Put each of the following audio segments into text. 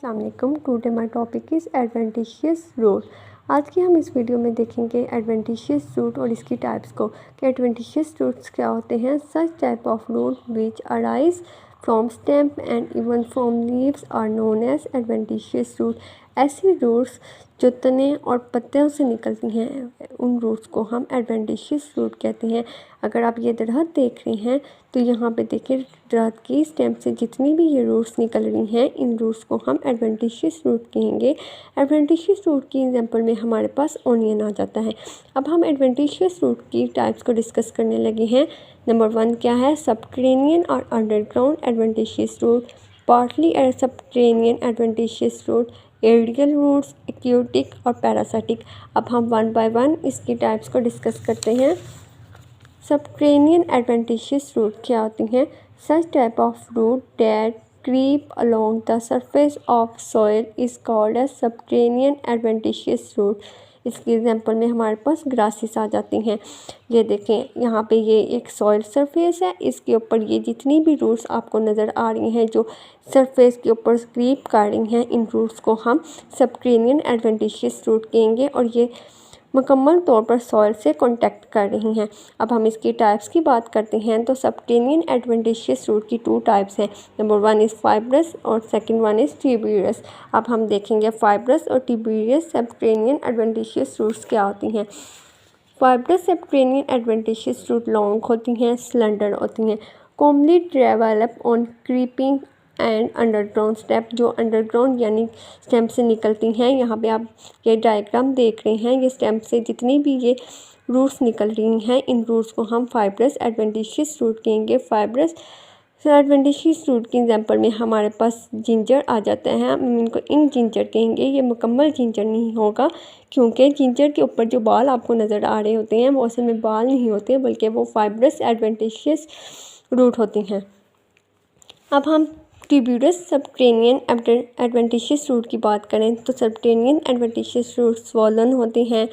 अस्सलाम वालेकुम। Today my topic is adventitious root. आज की हम इस वीडियो में देखेंगे एडवेंटिशियस रूट और इसकी टाइप्स को कि एडवेंटिशियस रूट्स क्या होते हैं। Such type of root which arise from stem and even from leaves are known as adventitious root. ऐसी रूट्स जो तने और पत्तियों से निकलती हैं उन रूट्स को हम एडवेंटिशियस रूट कहते हैं। अगर आप ये दरख्त देख रहे हैं तो यहाँ पे देखिए दरख्त की स्टेम से जितनी भी ये रूट्स निकल रही हैं इन रूट्स को हम एडवेंटिशियस रूट कहेंगे। एडवेंटिशियस रूट की एग्जांपल में हमारे पास ओनियन आ जाता है। अब हम एडवेंटिशियस रूट की टाइप्स को डिस्कस करने लगे हैं। नंबर 1 क्या है, सबटेरेनियन और underground adventitious root, partly subterranean adventitious root, aerial roots, aquatic और पैरासिटिक। अब हम 1 बाय 1 इसकी टाइप्स को डिस्कस करते हैं। सबटेरेनियन एडवेंटिशियस रूट क्या होती हैं? Such type of root that creep along the surface of soil is called as subterranean adventitious root। इसकी एग्जांपल में हमारे पास ग्रासेस आ जाती हैं। ये देखें यहाँ पे ये एक सॉइल सरफेस है, इसके ऊपर ये जितनी भी रूट्स आपको नज़र आ रही हैं जो सरफेस के ऊपर क्रीप कर रही हैं इन रूट्स को हम सबटेरेनियन एडवेंटिशियस रूट कहेंगे और ये मुकम्मल तौर पर सॉइल से कांटेक्ट कर रही हैं। अब हम इसकी टाइप्स की बात करते हैं तो सबटेरेनियन एडवेंटिशियस रूट की 2 टाइप्स हैं। नंबर 1 इज़ फाइब्रस और सेकंड 1 इज़ ट्यूबरस। अब हम देखेंगे फाइब्रस और ट्यूबरस सबटेरेनियन एडवेंटिशियस रूट्स क्या होती हैं। Fibrous subterranean adventitious root long होती हैं, स्लेंडर होती हैं, commonly develop on creeping and underground stem, जो अंडरग्राउंड यानी स्टेम से निकलती हैं। यहाँ पे आप ये डायग्राम देख रहे हैं, ये स्टेम से जितनी भी ये रूट्स निकल रही हैं इन रूट्स को हम फाइब्रस एडवेंटिशियस रूट कहेंगे। फाइब्रस एडवेंटिशियस रूट की एग्जांपल में हमारे पास जिंजर आ जाता है, हम इनको इन जिंजर कहेंगे। ये मुकम्मल जिंजर नहीं होगा क्योंकि जिंजर के ऊपर जो बाल आपको नज़र आ रहे होते हैं वो असल में बाल नहीं होते बल्कि वो फाइब्रस एडवेंटिशियस रूट होती हैं। अब हम ट्यूबरस सबटेरेनियन एडवेंटिशियस रूट की बात करें तो सबटेरेनियन एडवेंटिशियस रूट स्वॉलन होते हैं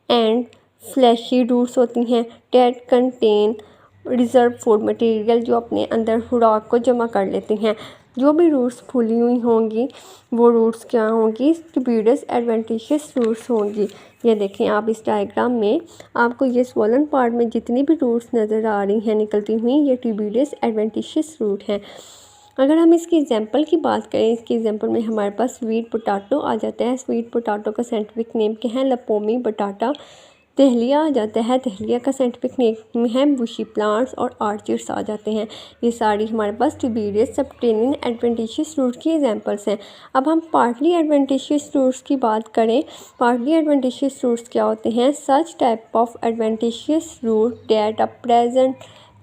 एंड फ्लैशी रूट्स होती हैं that contain reserve food material, जो अपने अंदर खुराक को जमा कर लेती हैं। जो भी रूट्स फूली हुई होंगी वो रूट्स क्या होंगी, ट्यूबरस एडवेंटिशियस रूट्स होंगी। ये देखें आप इस डायग्राम में आपको ये स्वॉलन पार्ट में जितनी भी रूट्स नज़र आ रही हैं निकलती हुई ये ट्यूबरस एडवेंटिशियस रूट हैं। अगर हम इसकी एग्जांपल की बात करें, इसकी एग्जांपल में हमारे पास स्वीट पोटैटो आ जाता है। स्वीट पोटैटो का साइंटिफिक नेम क्या है, लपोमी बटाटा। दहलिया आ जाता है, दहलिया का साइंटिफिक नेम है बुशी प्लांट्स और आर्चिड्स आ जाते हैं। ये सारी हमारे पास ट्यूबरस सबटेरेनियन एडवेंटिशियस रूट की एग्जांपल्स हैं। अब हम पार्टली एडवेंटिशियस रूट्स की बात करें। पार्टली एडवेंटिशियस रूट्स क्या होते हैं? Such type of adventitious root that are present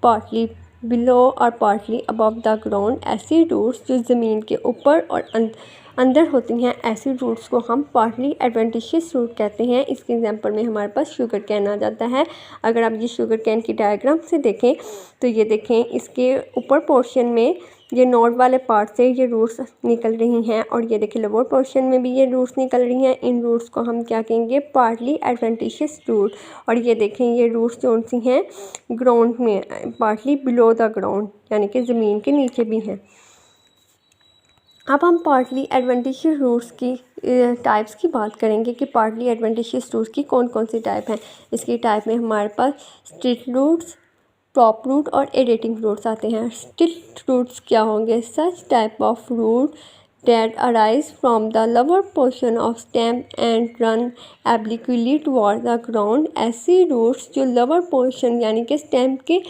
partly below और पार्टली अबव द ग्राउंड। ऐसी रूट्स जो ज़मीन के ऊपर और अंदर होती हैं ऐसी रूट्स को हम पार्टली एडवेंटिशियस रूट कहते हैं। इसके एग्जांपल में हमारे पास शुगर कैन आ जाता है। अगर आप ये शुगर कैन की डायग्राम से देखें तो ये देखें इसके ऊपर पोर्शन में ये नोड वाले पार्ट से ये रूट्स निकल रही हैं और ये देखिए लोअर पोर्शन में भी ये रूट्स निकल रही हैं। इन रूट्स को हम क्या कहेंगे, पार्टली एडवेंटिशियस रूट। और ये देखें ये रूट्स कौन सी हैं, ग्राउंड में, पार्टली बिलो द ग्राउंड यानी कि ज़मीन के नीचे भी हैं। अब हम पार्टली एडवेंटिशियस रूट्स की टाइप्स की बात करेंगे कि पार्टली एडवेंटिशियस रूट्स की कौन कौन सी टाइप हैं। इसकी टाइप में हमारे पास स्टिल्ट रूट्स, टॉप रूट और एडेटिंग रूट्स आते हैं। स्टिल्ट रूट्स क्या होंगे? Such type of root that arise from the lower portion of stem and run obliquely toward the ground. ऐसी रूट्स जो लोअर पोर्शन यानी कि स्टेम के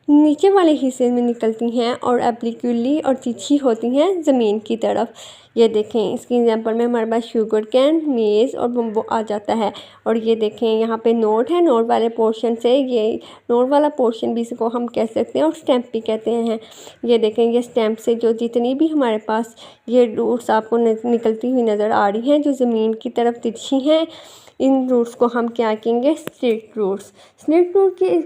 नीचे वाले हिस्से में निकलती हैं और एब्लिक्वली और तिरछी होती हैं ज़मीन की तरफ। ये देखें इसकी एग्जांपल में हमारे पास शुगर कैन, मेज़ और बम्बो आ जाता है। और ये देखें यहाँ पे नोट है, नोट वाले पोर्शन से ये नोट वाला पोर्शन भी इसको हम कह सकते हैं और स्टेम्प भी कहते हैं। ये देखें ये स्टेम्प से जो जितनी भी हमारे पास ये रूट्स आपको निकलती हुई नज़र आ रही हैं जो ज़मीन की तरफ तिरछी हैं, इन रूट्स को हम क्या कहेंगे, स्लिट रूट्स। स्लिट रूट की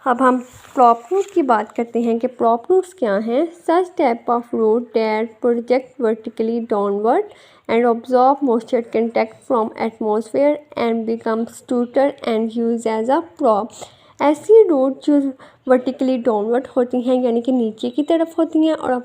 अब हम प्रॉप रूट की बात करते हैं कि प्रॉप रूट्स क्या हैं। Such type of root that project vertically downward and absorb moisture contact from atmosphere and becomes tutor and use as a prop. ऐसी रूट जो वर्टिकली डाउनवर्ड होती हैं यानी कि नीचे की तरफ होती हैं और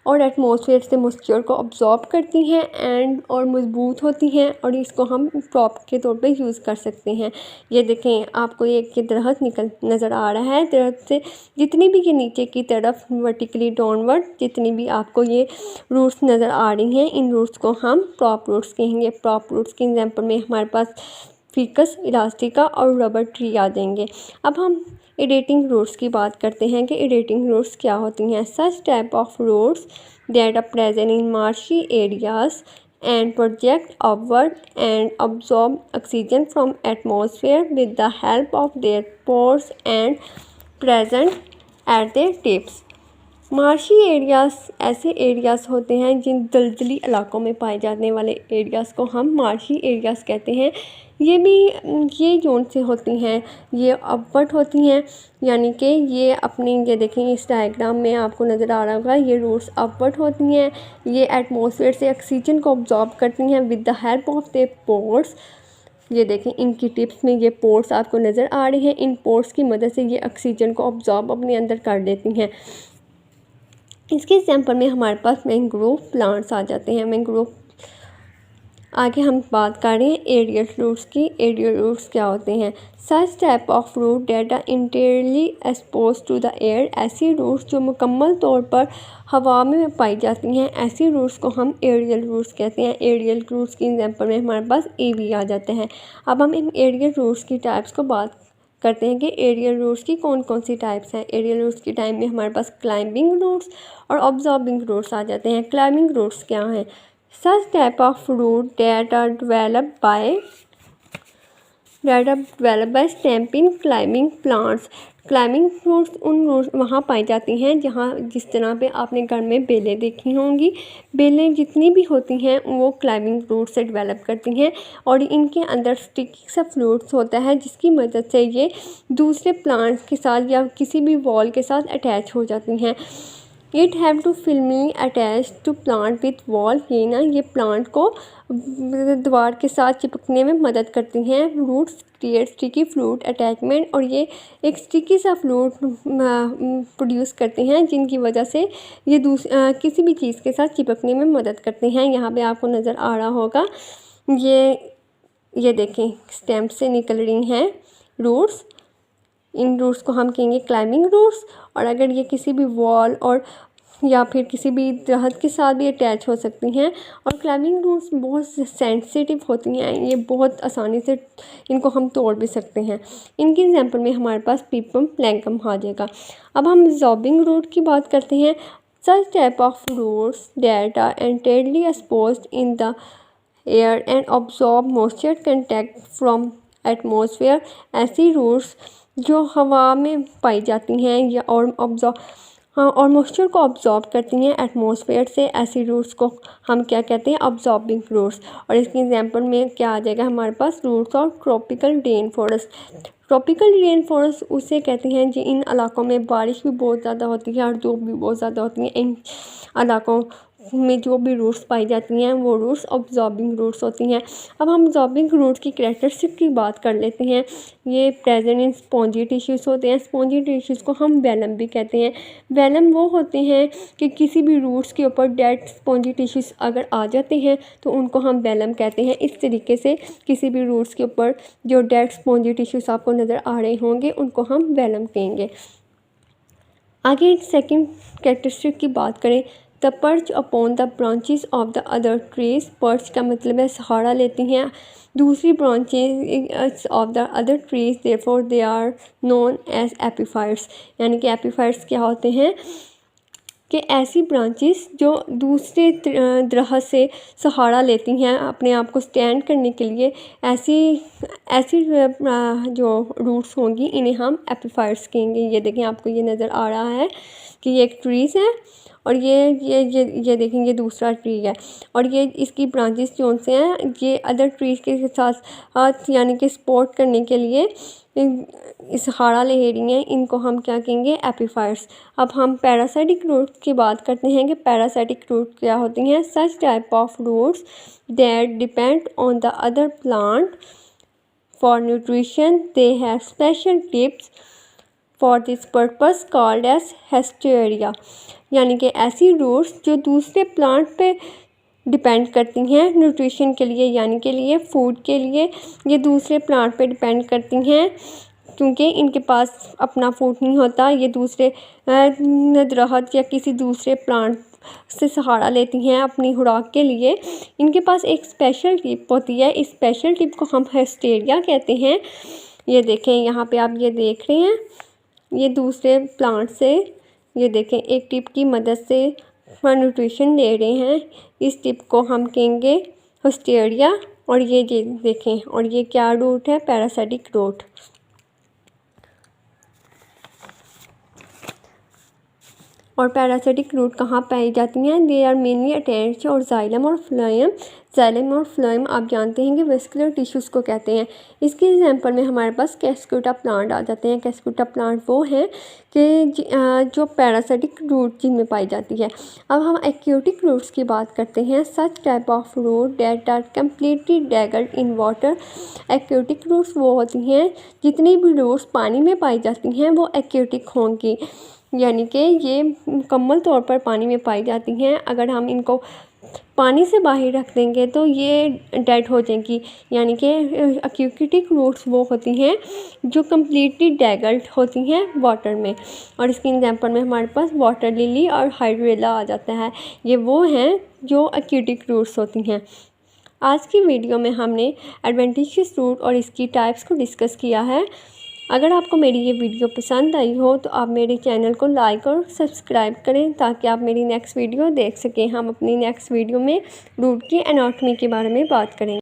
और एटमॉस्फेयर से मॉइस्चर को अब्जॉर्ब करती हैं एंड और मजबूत होती हैं और इसको हम प्रॉप के तौर पे यूज़ कर सकते हैं। ये देखें, आपको ये दरख्त नज़र आ रहा है। दरख्त से जितनी भी ये नीचे की तरफ वर्टिकली डाउनवर्ड जितनी भी आपको ये रूट्स नज़र आ रही हैं, इन रूट्स को हम प्रॉप रूट्स कहेंगे। प्रॉप रूट्स के एग्जाम्पल में हमारे पास फिकस, इलास्टिका और रबर ट्री आ जाएंगे। अब हम इरेटिंग रूट्स की बात करते हैं कि इरेटिंग रूट्स क्या होती हैं। Such type of roots that are present in marshy areas and project upward and absorb oxygen from atmosphere with the help of their pores and present at their tips। Marshy areas ऐसे areas होते हैं जिन दलदली इलाकों में पाए जाने वाले areas को हम मार्शी एरियाज़ कहते हैं। ये जोन से होती हैं, ये अपवर्ड होती हैं, यानी कि ये अपनी ये देखें इस डायग्राम में आपको नज़र आ रहा होगा, ये रूट्स अपवर्ड होती हैं। ये एटमॉस्फेयर से ऑक्सीजन को अब्जॉर्ब करती हैं with the help of the pores. ये देखें इनकी टिप्स में ये पोर्स आपको नज़र आ रहे हैं। इन पोर्स की मदद से ये ऑक्सीजन को अब्जॉर्ब अपने अंदर कर देती हैं। इसके एग्जाम्पल में हमारे पास मैंग्रोव प्लांट्स आ जाते हैं। मैंग्रोव आगे हम बात कर रहे हैं एरियल रूट्स की। एरियल रूट्स क्या होते हैं? Such type of root that are entirely expose to the air. ऐसी रूट्स जो मुकम्मल तौर पर हवा में पाई जाती हैं, ऐसी रूट्स को हम एरियल रूट्स कहते हैं। एरियल रूट्स की एग्जाम्पल में हमारे पास एवी आ जाते हैं। अब हम इन एरियल रूट्स की टाइप्स को बात करते हैं कि एरियल रूट्स की कौन कौन सी टाइप्स हैं। एरियल रूट्स की टाइप में हमारे पास क्लाइंबिंग रूट्स और ऑब्जॉर्बिंग रूट्स आ जाते हैं। क्लाइंबिंग रूट्स क्या हैं? Such type of root that are developed by stamping climbing plants। Climbing roots उन रूट्स वहाँ पाई जाती हैं जहाँ जिस तरह पे आपने घर में बेलें देखी होंगी। बेलें जितनी भी होती हैं वो क्लाइंबिंग रूट से डेवलप करती हैं और इनके अंदर स्टिकी सा फ्लूइड्स होता है जिसकी मदद से ये दूसरे प्लांट्स के साथ या किसी भी वॉल के साथ अटैच हो जाती हैं। It have to firmly attach to plant with wall. ये प्लांट को दीवार के साथ चिपकने में मदद करती हैं। Roots create sticky fluid attachment और ये एक स्टिकी सा फ्लूइड प्रोड्यूस करते हैं जिनकी वजह से ये किसी भी चीज़ के साथ चिपकने में मदद करते हैं। यहाँ पे आपको नज़र आ रहा होगा ये देखें स्टेम से निकल रही हैं रूट्स। इन रूट्स को हम कहेंगे क्लाइंबिंग रूट्स। और अगर ये किसी भी वॉल और या फिर किसी भी दरख्त के साथ भी अटैच हो सकती हैं। और क्लाइंबिंग रूट्स बहुत सेंसिटिव होती हैं, ये बहुत आसानी से इनको हम तोड़ भी सकते हैं। इनके एग्जांपल में हमारे पास पीपम प्लैंकम आ जाएगा। अब हम एब्जॉर्बिंग रूट की बात करते हैं। Such type of roots that are entirely exposed in the air and absorb moisture contact from atmosphere. ऐसी रूट्स जो हवा में पाई जाती हैं या और मॉइस्चर को ऑब्जॉर्ब करती हैं एटमॉस्फेयर से, ऐसी रूट्स को हम क्या कहते हैं? Absorbing roots. और इसके एग्जांपल में क्या आ जाएगा हमारे पास? Roots of tropical rain forest. Tropical rain forest उसे कहते हैं जी इन इलाकों में बारिश भी बहुत ज़्यादा होती है और धूप भी बहुत ज़्यादा होती है। इन इलाकों में जो भी रूट्स पाई जाती हैं वो रूट्स ऑब्जॉर्बिंग रूट्स होती हैं। अब हम ऑब्जॉर्बिंग रूट्स की कैरेक्टरिस्टिक की बात कर लेते हैं। ये प्रेजेंट इन स्पॉन्जी टिश्यूज़ होते हैं। स्पॉन्जी टिश्यूज़ को हम वेलम भी कहते हैं। वेलम वो होते हैं कि किसी भी रूट्स के ऊपर डेड स्पॉन्जी टिश्यूज़ अगर आ जाते हैं तो उनको हम वेलम कहते हैं। इस तरीके से किसी भी रूट्स के ऊपर जो डेड स्पॉन्जी टिश्यूज़ आपको नज़र आ रहे होंगे उनको हम वेलम कहेंगे। आगे सेकेंड कैरेक्टरिस्टिक की बात करें the perch upon the branches of the other trees. Perch का मतलब है सहारा लेती हैं दूसरी branches of the other trees, therefore they are known as epiphytes. यानी कि एपीफाइट्स क्या होते हैं कि ऐसी ब्रांचेस जो दूसरे दरख्त से सहारा लेती हैं अपने आप को स्टैंड करने के लिए, ऐसी जो रूट्स होंगी इन्हें हम एपीफाइट्स कहेंगे। ये देखें आपको ये नज़र आ रहा है कि ये एक ट्रीज़ है और ये देखेंगे दूसरा ट्री है और ये इसकी ब्रांचेस जो से हैं ये अदर ट्रीज के साथ यानी कि सपोर्ट करने के लिए सहारा ले रही हैं। इनको हम क्या कहेंगे? एपीफाइट्स। अब हम पैरासाइटिक रूट्स की बात करते हैं कि पैरासाइटिक रूट क्या होती हैं। Such type of roots that depend on the other plant for nutrition, they have special tips for this purpose called as haustoria. यानी कि ऐसी रूट्स जो दूसरे प्लांट पे डिपेंड करती हैं न्यूट्रिशन के लिए, यानी के लिए फूड के लिए ये दूसरे प्लांट पे डिपेंड करती हैं, क्योंकि इनके पास अपना फूड नहीं होता। ये दूसरे दरख्त या किसी दूसरे प्लांट से सहारा लेती हैं अपनी खुराक के लिए। इनके पास एक स्पेशल टिप होती है, इस स्पेशल टिप को हम हेस्टेरिया कहते हैं। ये देखें यहाँ पे आप ये देख रहे हैं, ये दूसरे प्लांट से ये देखें एक टिप की मदद से न्यूट्रिशन ले रहे हैं। इस टिप को हम कहेंगे हेस्टेरिया। और ये देखें, और ये क्या रूट है, पैरासिटिक रूट। और पैरासिटिक रूट कहाँ पाई जाती हैं? दे आर मेनली अटैच्ड और जाइलम और फ्लोएम। जाइलम और फ्लोएम आप जानते हैं कि वेस्कुलर टिश्यूज़ को कहते हैं। इसके एग्जांपल में हमारे पास कैस्कुटा प्लांट आ जाते हैं। कैस्कुटा प्लांट वो हैं कि जो पैरासिटिक रूट जिनमें पाई जाती है। अब हम एक्योटिक रूट्स की बात करते हैं। Such type of root that are completely dangled in water. Aquatic roots वो होती हैं, जितनी भी रूट्स पानी में पाई जाती हैं वो एक्योटिक होंगी, यानी कि ये मुकम्मल तौर पर पानी में पाई जाती हैं। अगर हम इनको पानी से बाहर रख देंगे तो ये डेड हो जाएंगी, यानी कि एक्योटिक रूट्स वो होती हैं जो कम्प्लीटली डैगल्ड होती हैं वाटर में। और इसके एग्जांपल में हमारे पास वाटर लिली और हाइड्रेला आ जाता है। ये वो हैं जो एक्योटिक रूट्स होती हैं। आज की वीडियो में हमने एडवेंटिशियस रूट और इसकी टाइप्स को डिस्कस किया है। अगर आपको मेरी ये वीडियो पसंद आई हो तो आप मेरे चैनल को लाइक और सब्सक्राइब करें, ताकि आप मेरी नेक्स्ट वीडियो देख सकें। हम अपनी नेक्स्ट वीडियो में रूट की एनाटॉमी के बारे में बात करेंगे।